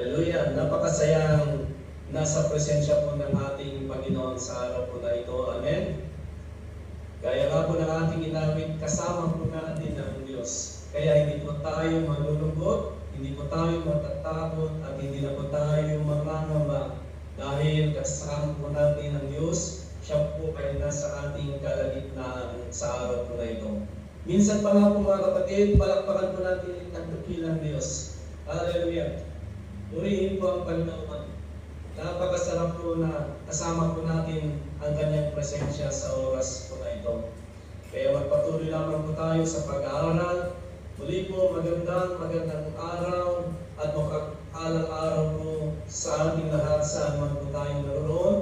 Hallelujah! Napakasayang nasa presensya po ng ating Panginoon sa araw po na ito. Amen? Gaya nga po ng ating inawit, kasama po natin ang Diyos. Kaya hindi po tayo malulungkot, hindi po tayo matatakot, at hindi na po tayo mangangamba. Dahil kasama po natin ang Diyos, siya po ay nasa ating kalagitnaan sa araw po na ito. Minsan pa nga po mga kapatid, palakpakan po natin ang dakilang Diyos. Hallelujah! Purihin po ang Panginoon. Napakasarap po na kasama po natin ang kanyang presensya sa oras po na ito. Kaya magpatuloy lamang po tayo sa pag-aaral. Muli po, magandang araw at makakalang araw po sa ating lahat saan man po tayong naroon.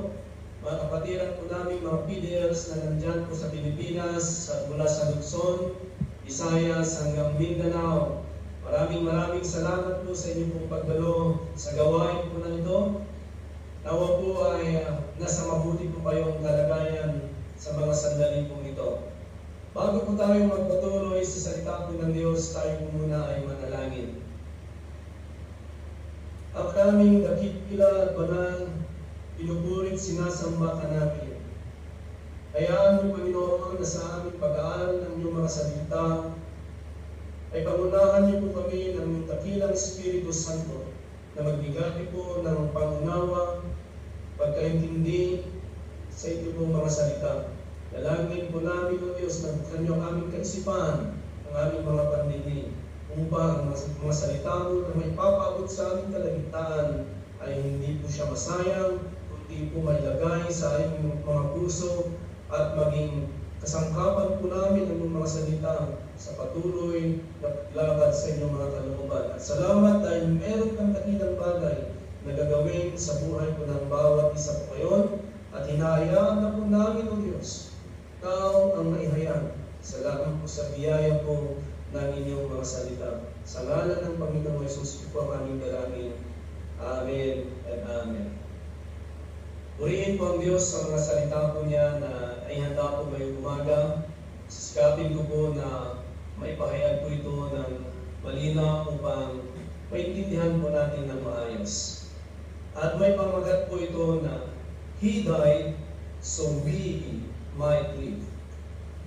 Mga kapatiran po namin, mga PDLs na nandyan po sa Pilipinas, mula sa Luzon, Visayas hanggang Mindanao. Maraming salamat po sa inyong pong pagdalo sa gawain po na ito. Nawa po ay nasa mabuti po kayong kalagayan sa mga sandali po ito. Bago po tayo magpatuloy sa salita po ng Diyos, tayo po muna ay manalangin. Ang aming dakila at banal, pinupurit sinasamba ka namin. Hayaan mo, Panginoon, na sa aming pag-aaral ng iyong mga salita, ay pangunahan niyo po kami ng dakilang Espiritu Santo na magbigay po ng pangunawa, pagkaintindi sa ito pong mga salita. Dalangin po namin, O Diyos, na buksan niyo ang aming kaisipan, ang aming mga pandinig, upang ang mga salita mo na may papaabot sa aming kalagitnaan ay hindi po siya masayang, kundi po mailagay sa aming mga puso at maging kasangkapan po namin ang mga salita sa patuloy na paglabad sa inyong mga kalooban. At salamat dahil meron kang dakilang bagay na gagawin sa buhay po ng bawat isa po ngayon. At hinahayaan na po namin, O Diyos, Ikaw ang maihayag. Salamat po sa biyaya po ng inyong mga salita. Sa ngalan ng Panginoong Yesus po ang aming dalangin. Amen and Amen. Purihin po ang Diyos sa mga salita po niya na ay handa po ngayong umaga. Sisikapin ko po na maipahayag po ito ng malinaw upang maintindihan po natin ng maayos. At may pamagat po ito na He died so we might live.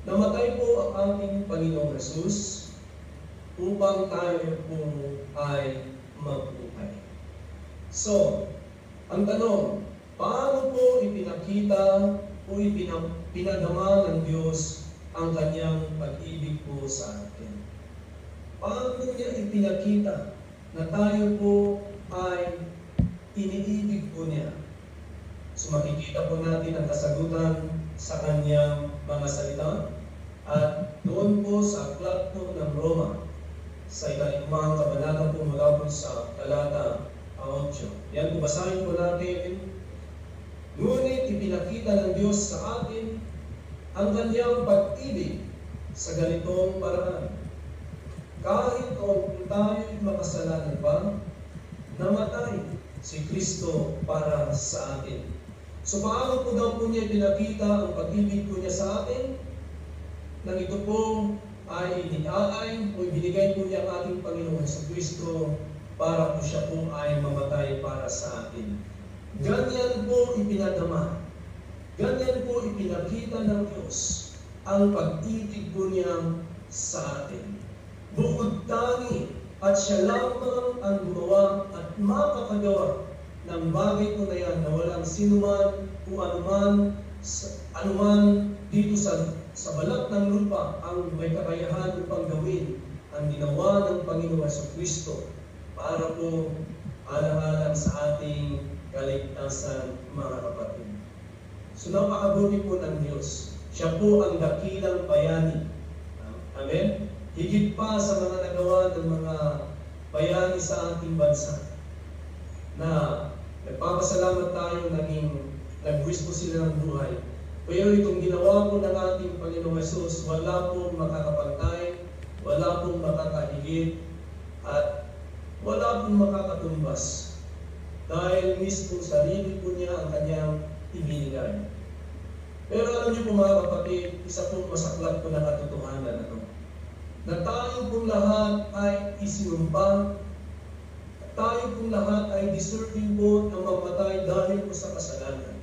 Namatay po ang ating Panginoong Jesus upang tayo po ay mabuhay. So, ang tanong, paano po ipinakita o pinadama ng Diyos ang kanyang pag-ibig po sa atin? Paano niya ipinakita na tayo po ay iniibig po niya? So makikita po natin ang kasagutan sa kanyang mga salita at doon po sa aklat po ng Roma sa ikalimang kabanata po mula po sa talata 8. Yan po, basahin po natin. Ngunit ipinakita ng Diyos sa atin ang kanyang pag-ibig sa ganitong paraan. Kahit kung tayo'y makasalanan pa, namatay si Kristo para sa atin. So paano po daw po niya pinakita ang pag-ibig po niya sa atin? Nang ito po ay iniaalay o ibinigay po niya ang ating Panginoon sa Kristo para po siya po ay mamatay para sa atin. Ganyan po ipinadama. Ganyan po ipinakita ng Diyos ang pag-ibig po niya sa atin. Bukod tangi at siya lamang ang gumawa at makakagawa ng bagay po na yan na walang sinuman o anuman dito sa balat ng lupa ang may kakayahan upang gawin ang ginawa ng Panginoon sa Kristo para po alang-alang sa ating kaligtasan, mga kapatid. So napakabuti po ng Diyos. Siya po ang dakilang bayani. Amen? Higit pa sa mga nagawa ng mga bayani sa ating bansa na nagpapasalamat tayo nag-wish po sila ng buhay. Pero itong ginawa po ng ating Panginoong Yesus, wala pong makakapantay, wala pong makakahigit, at wala pong makakatumbas. Dahil mismo sarili po niya ang kanyang ibinigay. Pero alam niyo po mga kapatid, isa pong masaklat po na katotohanan na tayo pong lahat ay isinumpa, tayo pong lahat ay deserving po na mamatay dahil po sa kasalanan.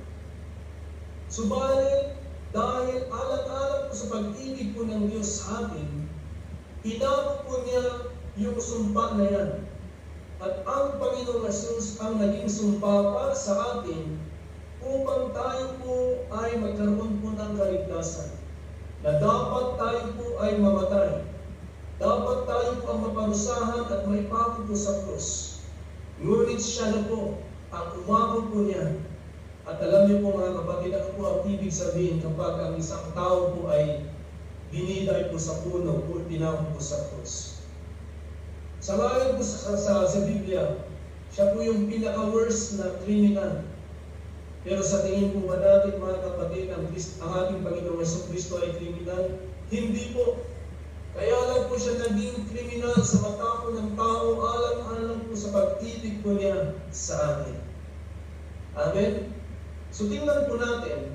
Subalit, dahil alang-alang po sa pag-ibig po ng Diyos sa atin, inako po niya yung sumpa na yan. At ang Panginoong Jesus ang naging sumpa para sa atin upang tayo po ay magkaroon po ng kaligtasan. Na dapat tayo po ay mamatay. Dapat tayo po ang maparusahan at maipako po sa krus. Ngunit siya na po ang umako po niya. At alam niyo po mga kapatid, ano po ang ibig sabihin kapag ang isang tao po ay biniday po sa puno o tinawag po sa krus. Sa ngayon po sa Biblia, siya po yung pinaka-worst na kriminal. Pero sa tingin po ba natin mga kapatid, ang ating Panginoong Jesucristo ay kriminal? Hindi po. Kaya lang po siya naging kriminal sa mata po ng tao alang-alang po sa pag-ibig po niya sa atin. Amen? So tingnan po natin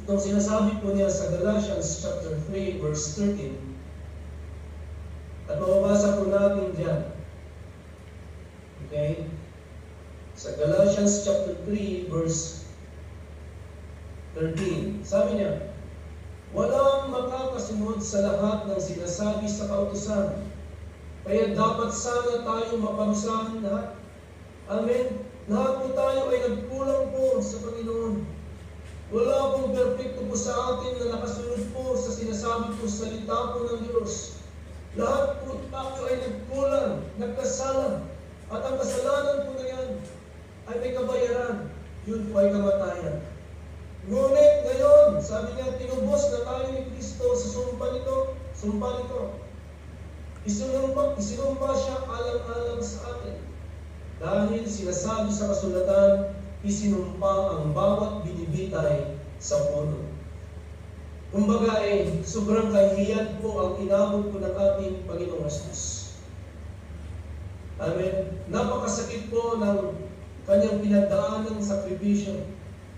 itong sinasabi po niya sa Galatians chapter 3 verse 13. At mababasa po natin dyan. Okay? Sa Galatians chapter 3 verse 13. Sabi niya, walang makakasunod sa lahat ng sinasabi sa kautusan. Kaya dapat sana tayo maparusahan lahat. Amen? Lahat po tayo ay nagkulang po sa Panginoon. Wala pong perfecto po sa atin na nakasunod po sa sinasabi po sa salita po ng Diyos. Lahat po tayo ay nagkulang, nagkasala. At ang kasalanan po na yan ay may kabayaran. Yun po ay kamatayan. Ngunit ngayon, sabi niya, tinubos na tayo ni Kristo sa sumpa nito. Isinumpa siya alang-alang sa atin. Dahil sinasabi sa kasulatan, isinumpa ang bawat binibitay sa puno. Kumbaga sobrang kahihiyan po ang inabot po ng ating Panginoong Jesus. Amen. Napakasakit po ng kanyang pinagdaan ng sakripisyo.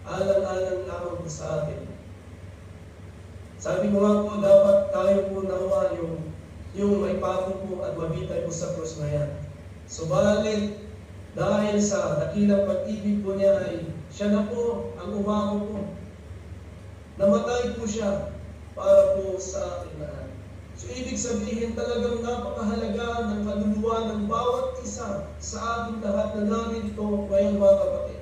Alang-alang lamang po sa atin. Sabi ko nga po, dapat tayo po nawa yung maipako po at mabitay po sa krus na yan. Subalit, dahil sa dakilang pag-ibig po niya ay siya na po ang umako po. Namatay po siya para po sa ating lahat. So, ibig sabihin talagang napakahalaga ng kaluluwa ng bawat isa sa ating lahat na narito ngayong mga kapatid.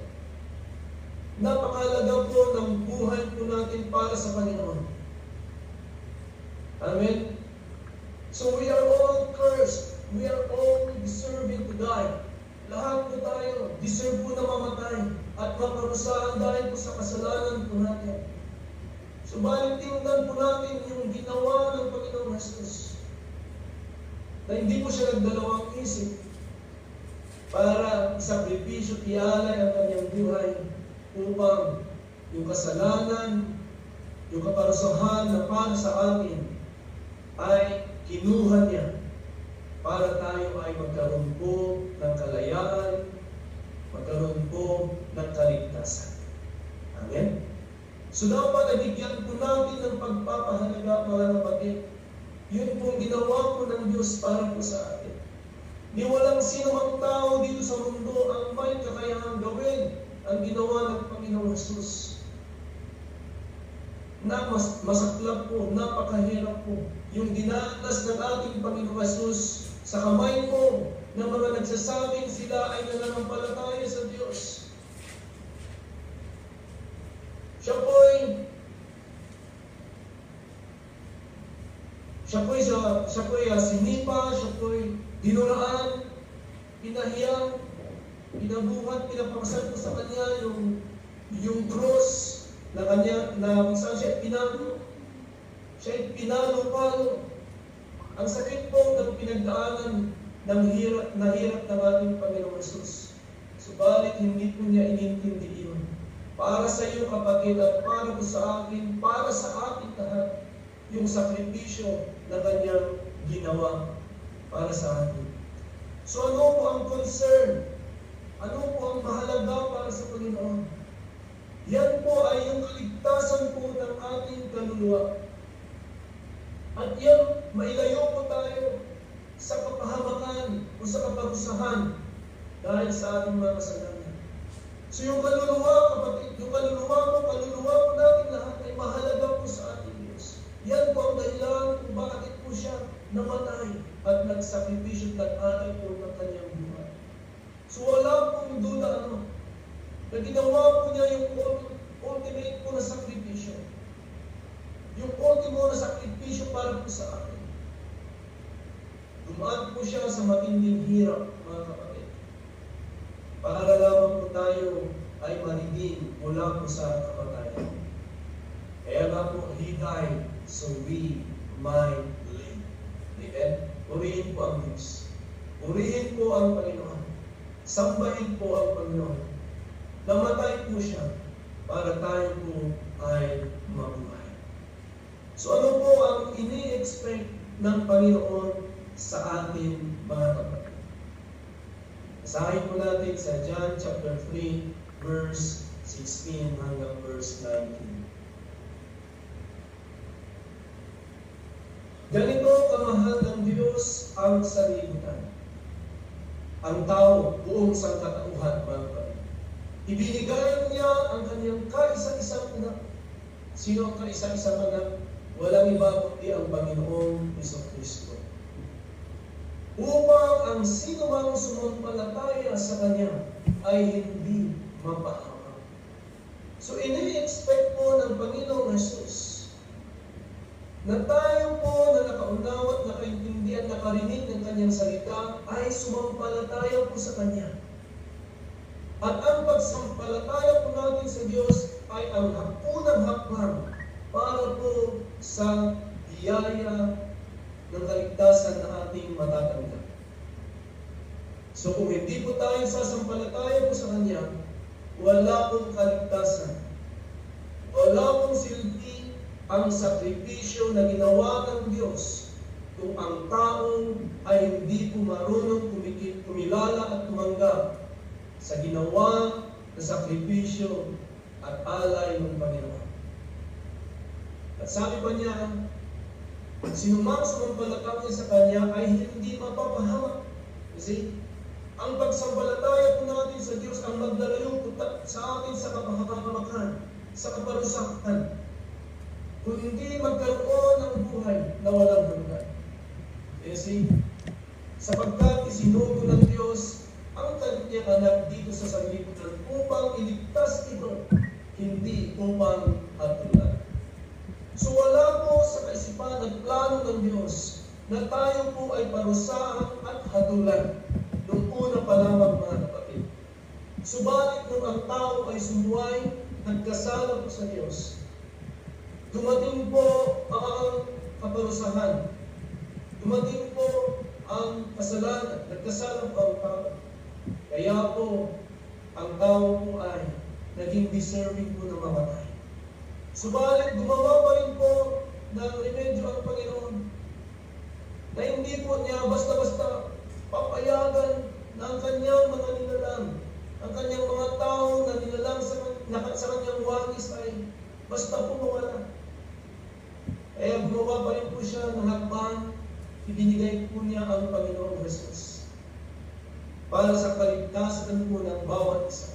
Napakahalaga po ng buhay po natin para sa Panginoon. Amen? So, we are all cursed. We are all deserving to die. Lahat po tayo, deserve po na mamatay at maparusahan dahil po sa kasalanan po natin. Subalit tingnan po natin yung ginawa ng Panginoong Jesus. Na hindi po siya nagdalawang isip para sakripisyo ialay ang kanyang buhay upang yung kasalanan, yung kaparusahan na para sa atin ay kinuha niya para tayo ay magkaroon po ng kalayaan, magkaroon po ng kaligtasan. Amen? So dapat nabigyan po natin ng pagpapahalaga mga kapatid. Yun pong ginawa po ng Diyos para po sa atin. Ni walang sino mang tao dito sa mundo ang may kakayahang gawin ang ginawa ng Panginoong Jesus. Na masaklap po, napakahirap po. Yung dinanas ng ating Panginoong Jesus sa kamay po ng mga nagsasabing sila ay nananampalataya sa Diyos. Siya po'y sinipa, siya po'y dinuraan, pinahiyang, pinabuhat, pinapakasal po sa kanya yung cross na kanya, na kung saan siya pinalo-palo. Ang sakit po ng pinagdaanan ng hirap ng ating Panginoong Jesus. Subalit hindi po niya inintindi yun. Para sa iyo kapatid at para po sa akin, para sa ating lahat, yung sakripisyo na kanyang ginawa para sa atin. So ano po ang concern? Ano po ang mahalaga para sa Panginoon? Yan po ay yung kaligtasan po ng ating kaluluwa. At yan, mailayo po tayo sa kapahamakan o sa kaparusahan dahil sa ating mga pinamasalan. So yung kaluluwa, kapatid, yung kaluluwa po natin lahat ay mahalaga po sa ating Diyos. Yan po ang dahilan kung bakit po siya namatay at nagsakripisyo at nag-alay po ng kanyang buhay. So wala pong duda na ginawa po niya yung ultimate po na sakripisyo. Yung ultimo na sakripisyo para po sa atin. Dumaan po siya sa matinding hirap, mga kapatid. Para lamang po tayo ay maridim mula po sa kamatayan. Kaya nga po, He died so we might live. Amen? Purihin po ang Diyos. Purihin po ang Panginoon. Sambahin po ang Panginoon. Namatay po siya para tayo po ay mabuhay. So ano po ang ini-expect ng Panginoon sa atin, mga kapatid? Basahin po natin sa John chapter 3, verse 16 hanggang verse 19. Ganito kamahal ng Diyos ang sanlibutan, ang tao buong sangkatauhan, mga kapatid. Ibinigay niya ang kanyang kaisa-isang anak. Sino ang kaisa-isang anak? Walang iba kundi ang Panginoong Jesucristo. Upang ang sino mang sumampalataya sa Kanya ay hindi mapahamak. So ini-expect po ng Panginoong Jesus na tayo po na nakaunawa at nakaintindihan, nakarinig ng Kanyang salita ay sumampalataya po sa Kanya. At ang pagsampalataya po natin sa Diyos ay ang hapunang hakbang para po sa biyaya ng kaligtasan na ating matatanggap. So kung hindi po tayo sasampalataya po sa Kanya, wala pong kaligtasan. Wala pong silbi ang sakripisyo na ginawa ng Diyos kung ang tao ay hindi po marunong kumilala at tumanggap sa ginawa na sakripisyo at alay ng Panginoon. At sabi pa niya, sinumang sumampalataya sa Kanya ay hindi mapapahamak. Kasi ang pagsampalataya po natin sa Diyos ang magdalayo po sa atin sa kapahamakan, sa kaparusahan. Kung hindi magkaroon ng buhay na walang hanggan. Kasi sapagkat isinugo ng Diyos ang kanyang anak dito sa sanlibutan upang iligtas ito, hindi upang hatulan. So wala po sa kaisipan at plano ng Diyos na tayo po ay parusahan at hatulan nung una pa lamang, mga kapatid. Subalit nung ang tao ay sumuway, nagkasala po sa Diyos, dumating po ang kaparusahan. Dumating po ang kasalanan, nagkasala po ang tao. Kaya po, ang tao po ay naging deserving po na mamatay. Subalit, gumawa pa rin po ng remedyo ang Panginoon na hindi po niya basta-basta papayagan na ang kanyang mga nilalang, ang kanyang mga tao na nilalang sa kanyang wangis ay basta po mawala. Kaya gumawa pa rin po siya ng hakbang, ibinigay po niya ang Panginoong Jesus para sa kaligtasan po ng bawat isa.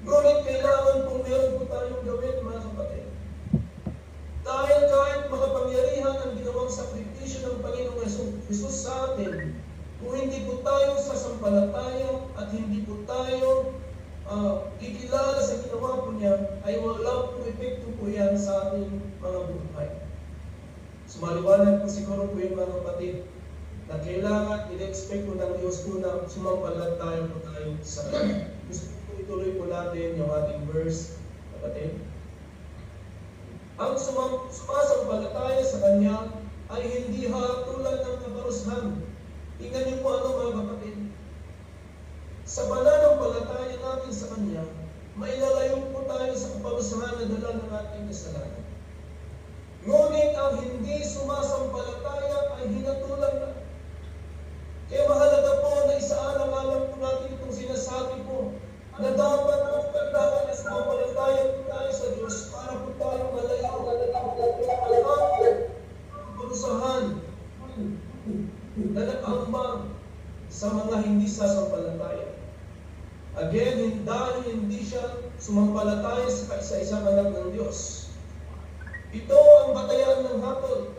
Ngunit kailangan pong meron po tayong gawin, mga kapatid. Dahil kahit makapangyarihan ang ginawang sakripisyo ng Panginoong Jesus sa atin, kung hindi po tayo sasampalataya at hindi po tayo kikilala sa ginawa po niya, ay wala pong epekto po yan sa ating mga buhay. So maliwanag po siguro po yung mga kapatid na kailangan in-expect po ng Diyos po na sumampalataya po tayo sa Kanya. Gusto po ituloy po natin yung ating verse, kapatid. Ang sumasampalataya sa Kanya ay hindi hatulan ng kaparusahan. Tingnan niyo po mga kapatid. Sa pananampalataya natin sa Kanya, mailalayo po tayo sa kaparusahan na dala ng ating kasalanan. Ngunit ang hindi sumasampalataya ay hinatulan na. Kaya mahalaga po na isaalang-alang po natin itong sinasabi po na dapat ang tandaan na sumampalataya po tayo sa Diyos para po tayo malayo ang kaparusahan na nakahambang sa mga hindi sasampalataya. Again, dahil hindi siya sumampalataya sa kaisa-isang anak ng Diyos. Ito ang batayan ng hatol.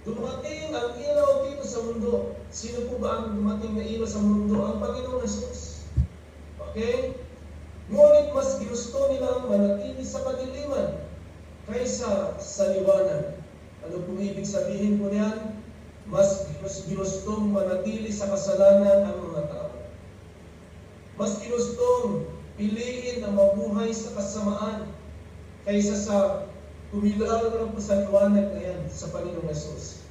Dumating ang ilaw dito sa mundo. Sino po ba ang dumating na ilaw sa mundo? Ang Panginoong Jesus. Okay? Ngunit mas ginusto nilang manatili sa kadiliman kaysa sa liwanag. Ano pong ibig sabihin po niyan? Mas ginustong manatili sa kasalanan ang mga tao. Mas ginustong piliin na mabuhay sa kasamaan kaysa sa kumilaw po sa liwanag na yan sa Panginoong Jesus.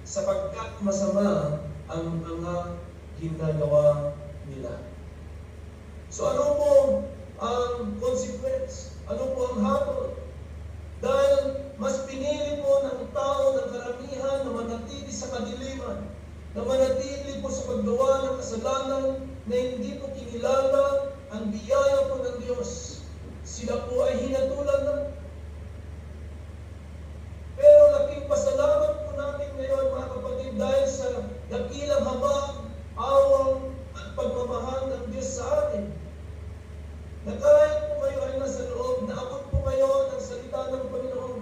Sapagkat masama ang mga ginagawa nila. So ano po ang consequence? Ano po ang hatol? Dahil mas pinili po ng tao ng karamihan na manatili sa kadiliman, na manatili po sa paggawa ng kasalanan na hindi po kinilala ang biyaya po ng Diyos. Sila po ay hinatulan ng. Pero laking pasalamat po natin ngayon mga kapatid dahil sa dakilang habag, awang at pagmamahal ng Diyos sa atin. Na kahit po kayo ay nasa loob, naabot po kayo ng salita ng Panginoon.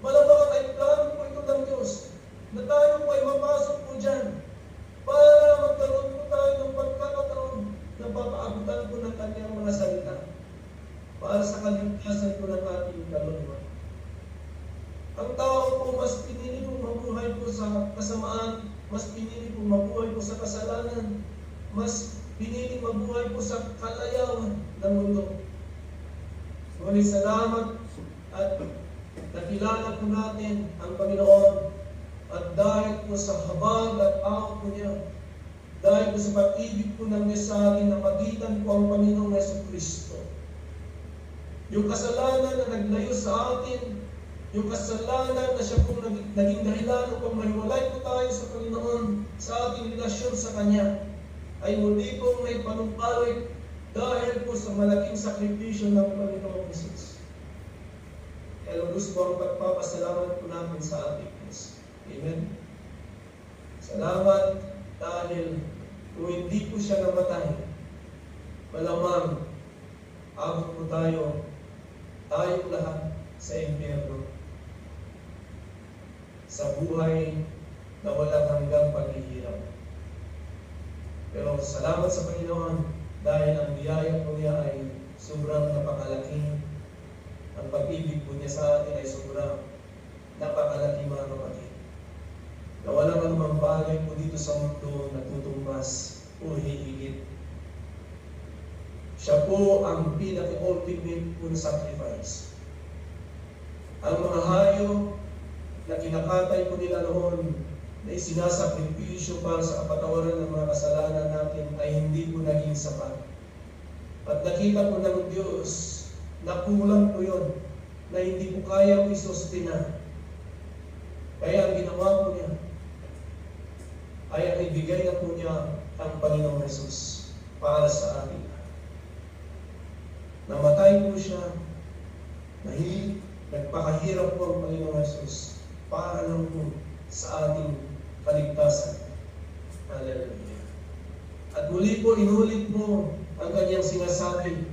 Malamang ay plano po ito ng Diyos na tayo po ay mapasok po dyan para magkaroon po tayo ng pagkakataon na papaabutan po ng kanyang mga salita para sa kaligtasan po ng ating kaluluwa. Ang tao po mas pinili po mabuhay po sa kasamaan, mas pinili po mabuhay po sa kasalanan, mas pinili mabuhay po sa kalayawan ng mundo. Ngunit salamat at nakilala po natin ang Panginoon at dahil po sa habag at awa po niya, dahil po sa pag-ibig po ng Diyos sa atin na magitan po ang Panginoong Jesucristo. Yung kasalanan na naglayo sa atin, yung kasalanan na siya po naging dahilan upang mahiwalay po tayo sa Panginoon sa ating relasyon sa Kanya, ay muli pong may panumpalik dahil po sa malaking sakripisyo ng Panginoong Jesus. Kaya lubos po ang pagpapasalamat po namin sa ating Diyos. Amen. Salamat dahil kung hindi po siya namatay, malamang abot po tayo lahat sa impyerno. Sa buhay na walang hanggang paghihirap. Pero salamat sa Panginoon dahil ang biyaya po niya ay sobrang napakalaki. Ang pag-ibig po niya sa atin ay sobrang napakalaki mga kapatid. Na walang anumang bagay po dito sa mundo na tutumbas o hihigit. Siya po ang pinaka-ultimate po na sacrifice. Ang mga hayop na kinakatay po nila noon na isinasakripisyo para sa kapatawaran ng mga kasalanan natin ay hindi po naging sapat. At nakita po ng Diyos na kulang po yun, na hindi po kaya po isustina. Kaya ang ginawa po niya ay ang ibigay na po niya ang Panginoong Jesus para sa atin. Namatay po siya, nagpakahirap po ang Panginoong Jesus para lang po sa ating kaligtasan. Hallelujah. At muli po, inulit mo ang kanyang sinasabi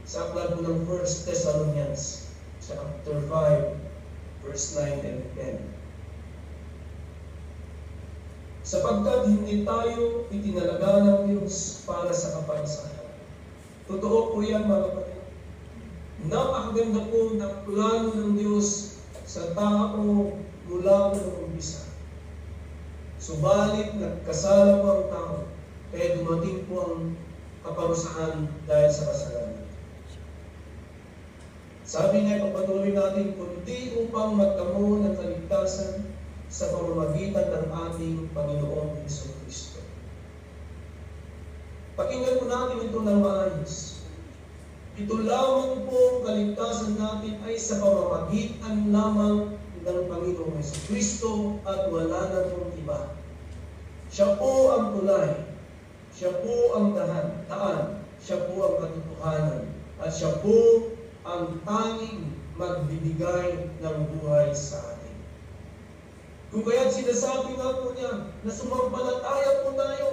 sa aklat po ng 1 Thessalonians chapter 5, verse 9 and 10. Sapagkat hindi tayo itinalaga ng Diyos para sa kapansanan. Totoo po yan mga kapatid. Napakaganda po ng plano ng Diyos sa tao mula ng umpisa. Subalit nagkasala po ang tao, kaya dumating po ang kaparusahan dahil sa kasalanan. Sabi niya, pagpatuloy natin, kundi upang magtamo ng kaligtasan sa pamamagitan ng ating Panginoong Jesucristo. Pakinggan po natin ito ng maayos. Ito lamang po ang kaligtasan natin ay sa pamamagitan lamang ng Panginoong Jesucristo at wala na pong iba. Siya po ang tulay, siya po ang daan, siya po ang katotohanan, at siya po ang tanging magbibigay ng buhay sa atin. Kung kaya't sinasabi nga po niya na sumampalataya po tayo.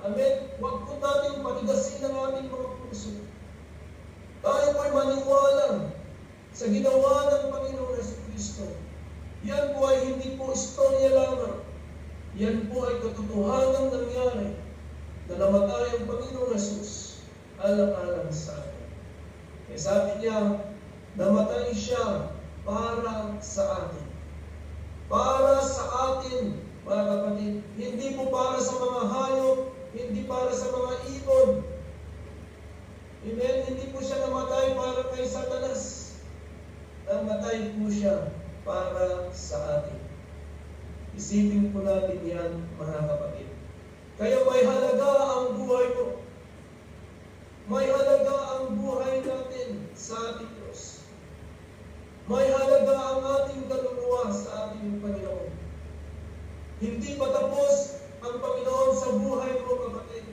Amen? Huwag po natin patigas ating mga puso. Tayo po'y maniwala sa ginawa ng Panginoong Jesucristo. Yan po ay hindi po istorya lamang. Yan po ay katotohanan nangyari na namatay ang Panginoong Jesus alang-alang sa atin. Kaya sabi niya, namatay siya para sa atin. Para sa atin, mga kapatid. Hindi po para sa mga hayop, hindi para sa mga ibon. Amen? Hindi po siya namatay para kay Satanas. Namatay po siya para sa atin. Isipin po natin yan, mga kapatid. Kaya may halaga ang buhay mo. May halaga ang buhay natin sa ating Diyos. May halaga ang ating kaluluwa sa ating Panginoon. Hindi pa tapos ang Panginoon sa buhay mo, kapatid.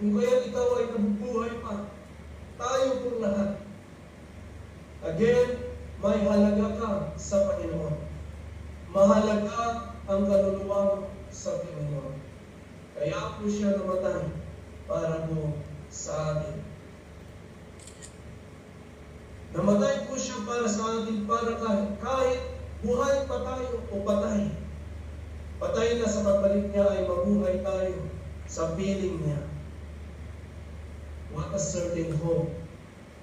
Kung kaya ikaw ay nabubuhay pa, tayo pong lahat. Again, may halaga ka sa Panginoon. Mahalaga ang kaluluwa mo sa Panginoon. Kaya po siya namatay para po sa atin. Namatay po siya para sa atin, para kahit buhay pa tayo o patay. Patay na sa pagbalik niya ay mabuhay tayo sa piling niya. What a certain hope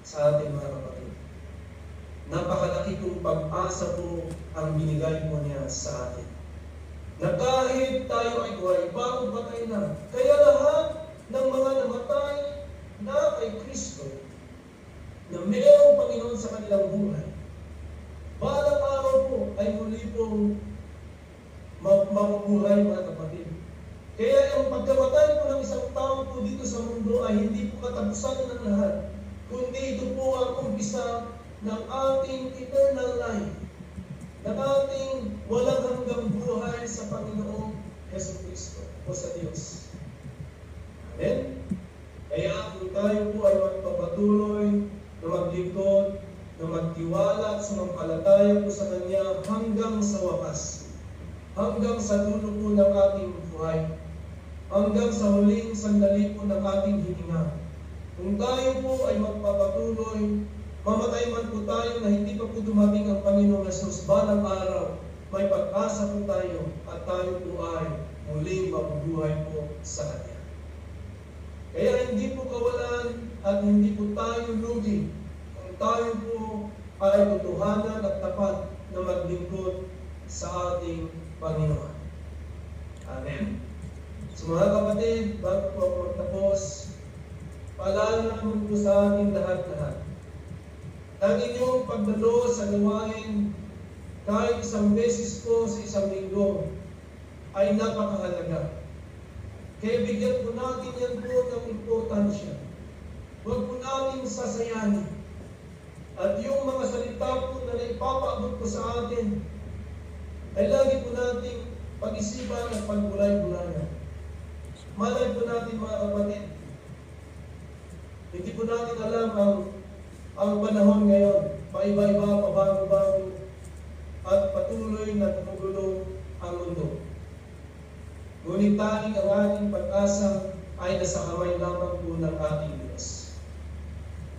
sa ating mga kapatid. Napakalaki kong pag-asa po ang binigay mo niya sa atin. Na kahit tayo ay buhay, bago patay na. Kaya lahat ng mga namatay na kay Kristo, na mayroong Panginoon sa kanilang buhay, balang araw po ay muli pong mabubuhay, mga kapatid. Kaya ang pagkamatay po ng isang tao po dito sa mundo ay hindi po katapusan ng lahat, kundi ito po ang umpisa ng ating eternal life, ng ating walang hanggang buhay sa Panginoong Jesucristo o sa Diyos. Amen? Kaya kung tayo po ay magpapatuloy na maglingkod, na magtiwala at sumampalataya po sa Kanya hanggang sa wakas, hanggang sa dulo po ng ating buhay, hanggang sa huling sandali po ng ating hininga. Kung tayo po ay magpapatuloy, mamatay man po tayo na hindi pa po dumating ang Panginoong Jesus, balang araw, may pag-asa po tayo at tayo po ay muling mabubuhay po sa Kanya. Kaya hindi po kawalan at hindi po tayo lugi kung tayo po ay totohanan at tapat na maglingkod sa ating Panginoon. Amen? So mga kapatid, bago po ako magtapos, paalala naman po sa ating lahat-lahat. Ang inyong pagdalo sa gawain kahit isang beses po sa isang linggo ay napakahalaga. Kaya bigyan po natin yan po ng importansya. Huwag po natin sasayanin. At yung mga salita po na naipapaabot po sa atin ay lagi po nating pag-isipan at pagbulay-bulayan. Malay po natin, mga kapatid, hindi po natin alam ang panahon ngayon, paiba-iba, pabago-bago, at patuloy na tumugulo ang mundo. Ngunit tanging ang ating pag-asa ay nasa kamay lamang po ng ating Diyos.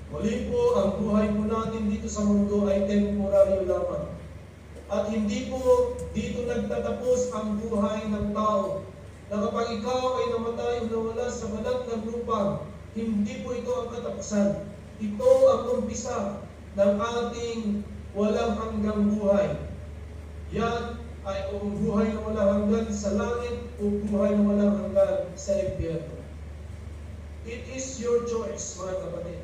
Muli po, ang buhay po natin dito sa mundo ay temporaryo lamang. At hindi po dito nagtatapos ang buhay ng tao, na kapag ikaw ay namatay o nawala sa balat ng lupa, hindi po ito ang katapusan. Ito ang umpisa ng ating walang hanggang buhay. Yan ay o buhay na walang hanggan sa langit o buhay na walang hanggan sa impyerno. It is your choice, mga kapatid.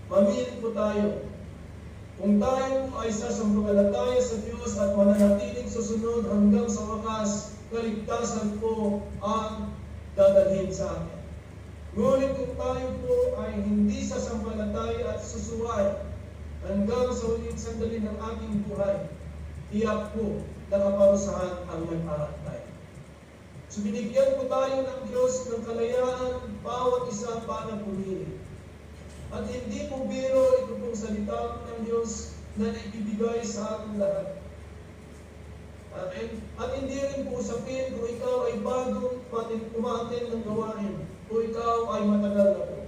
Mamili po tayo. Kung tayo ay sasampalataya sa Diyos at mananatiling susunod hanggang sa wakas, kaligtasan po ang dadalhin sa atin. Ngunit kung tayo po ay hindi sasampalataya at susuway hanggang sa huling sandali ng ating buhay, tiyak po na kaparusahan ang nag-aantay. So binigyan po tayo ng Diyos ng kalayaan, bawat isa para pumili. At hindi po biro ito pong salita ng Diyos na naibibigay sa ating lahat. Amen? At hindi rin po usapin kung ikaw ay bagong umaten ng gawain o ikaw ay matagal na po.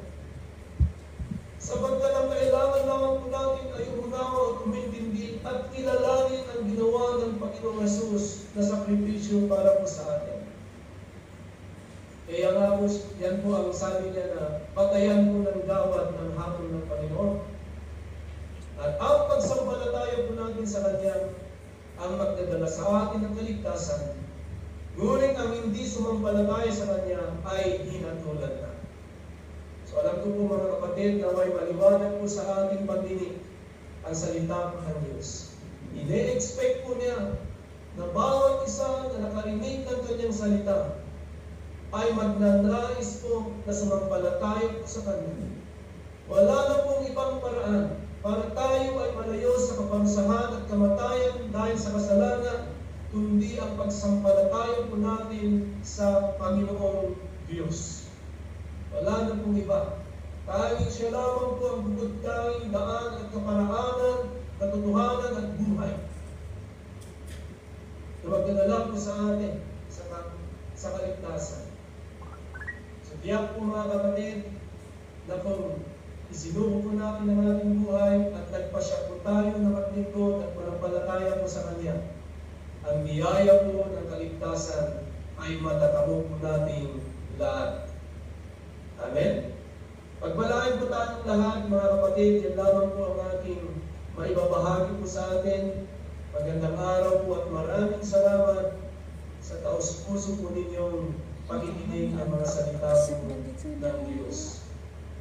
Tapos yan po ang sabi niya na patayan mo ng gawad ng hapon ng Panginoon. At ang pagsampalataya po natin sa Kanya ang magdadala sa atin ng kaligtasan. Ngunit ang hindi sumampalataya sa Kanya ay hinatulan na. So alam ko po mga kapatid na may maliwanag po sa ating pagdinig ang salita ng Diyos. Ine-expect po niya na bawat isa na nakarinig ng Kanyang salita ay magnanais po na sumampalataya po sa Kanya. Wala na pong ibang paraan para tayo ay malayo sa kapansahan at kamatayan dahil sa kasalanan, kundi ang pagsampalataya po natin sa Panginoong Diyos. Wala na pong iba. Tanging siya lamang po ang bukod tanging daan at kaparaanan, katotohanan at buhay. Na magdadala po sa atin sa kaligtasan. So tiyak po mga kapatid na kung isinuko po natin ang ating buhay at nagpasya po tayo na maglingkod at manampalataya po sa Kanya, ang biyaya po ng kaligtasan ay matatamo po natin lahat. Amen? Pagpalain po tayong lahat, mga kapatid, yan lamang po ang aking maibabahagi po sa atin. Magandang araw po at maraming salamat sa taos-puso po ninyong pakikinig ng mga salita po ng Diyos.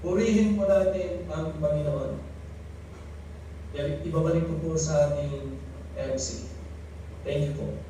Purihin po natin ang Panginoon. Ibabalik ko po sa ating MC. Thank you po.